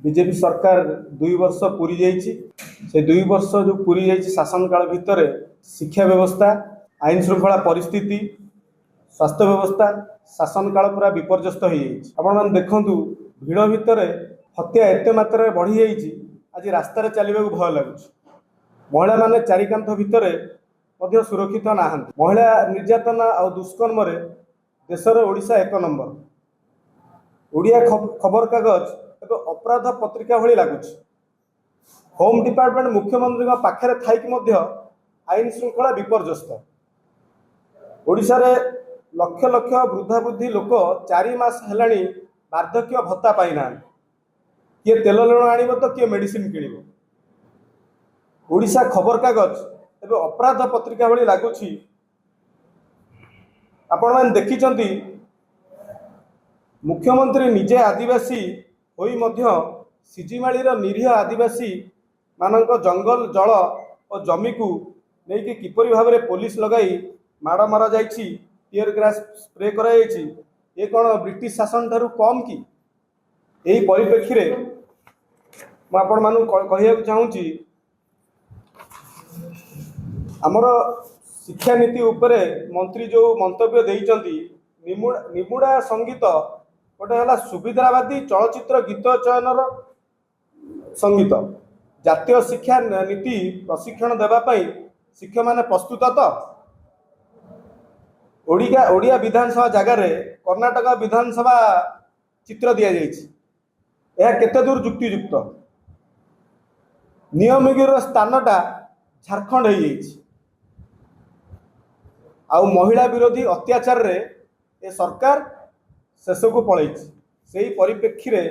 BJP सरकार 2 वर्ष पूरी जाइए से 2 वर्ष जो पूरी जाइए शासन काल भितर शिक्षा व्यवस्था आईन श्रृंखला परिस्थिति स्वास्थ्य व्यवस्था शासन काल पूरा विपर्यस्त हो जाए देखु भिड़ भितर हत्या एत मात्रा बढ़ी जाइए आज रास्तार चलने को भय लगुच महिला माने चारिकांथ भितर सुरक्षित ना महिला निर्यातना और दुष्कर्म देशर ओडिशा 1 नंबर ओडिया खबर कागज एक अपराध पत्रिका भली लगुच होम डिपार्टमेंट मुख्यमंत्री पाखे थी आईन श्रृंखला विपर्यस्त ओडिशा रे लक्ष लक्ष वृद्धा वृद्धि लोक 4 मास हेलाणी वार्धक्य भत्ता पाई ना किए तेल लुण आनिब तो किए मेडिसिन किनिब ओडिशा खबर कागज एवं अपराध पत्रिका भली लगुच आपण मैंने देखिचंती मुख्यमंत्री निजे आदिवासी होई मध्य सिजिमाळीर निरीह आदिवासी मानक जंगल जल और जमी को लेकिन किपरि भाव में पुलिस लगाई माड़ मारा जाइछि टीयर ग्यास स्प्रे करा जाइछि ये कौन ब्रिटिश शासन ठारू कम कि यही परिप्रेक्षी रे मैं आपण मानु कहिया चाहूँगी आमर शिक्षा नीति उपरे मंत्री जो मंतव्य देइचंती निमुड़ा संगीत गोटे है सुविधावादी चलचित्र गीत चयनर संगीत जातीय शिक्षा नीति प्रशिक्षण देवाई शिक्षक माने प्रस्तुत तो ओडिया विधानसभा जगार कर्णाटक विधानसभा चित्र दि जाए केते दूर युक्तियुक्त नियमगिर स्थानटा झारखंड हो जाइए आउ महिला विरोधी अत्याचार रे ए सरकार शेष को पलि से परिप्रेक्षी रे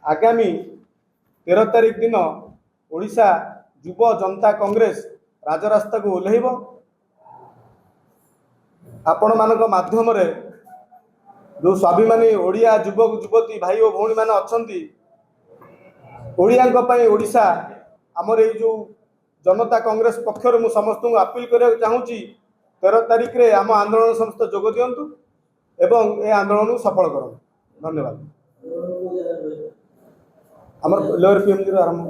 आगामी 13 तारिख दिन ओडिशा युव जनता कांग्रेस राजरास्ता को ओह्लैब आपण मानक माध्यम रे जो स्वाभिमानी ओडिया युवक युवती भाई और भौणी माने अछंती ओडियाଙ୍କ ପାଇଁ ओडिशा आमर ये जो जनता कांग्रेस पक्षर मु समस्त को अपील करने चाहूँगी 13 तारिख रे आम आंदोलन समस्त जोग दिंतु एवं ए आंदोलन सफल करूँ। धन्यवाद। आमर लोअर पीएमजी आरंभ